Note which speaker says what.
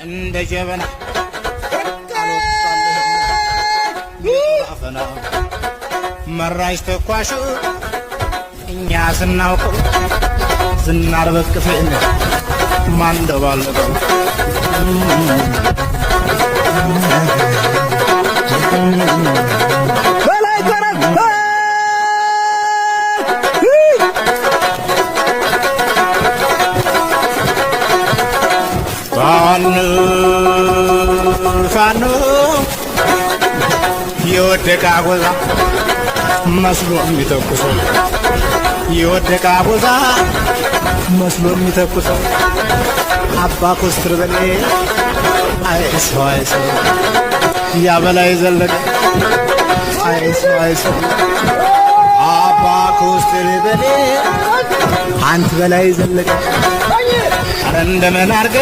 Speaker 1: እንደ ጀበና አፈና መራሽ ተኳሹ እኛ ስናውቀው ዝናር በቅፍን ማንደባለቀው በላይ ተረፈ ፋኖ የወደቀ አጎዛ መስሎ የሚተኩሰው የወደቀ አጎዛ መስሎ የሚተኩሰው አባ ኮስትር በኔ አይሰው አይሰው ያበላይ ዘለቀ አይሰው አባ ኮስትር በኔ አንተ በላይ ዘለቀ አረ እንደምን አርገ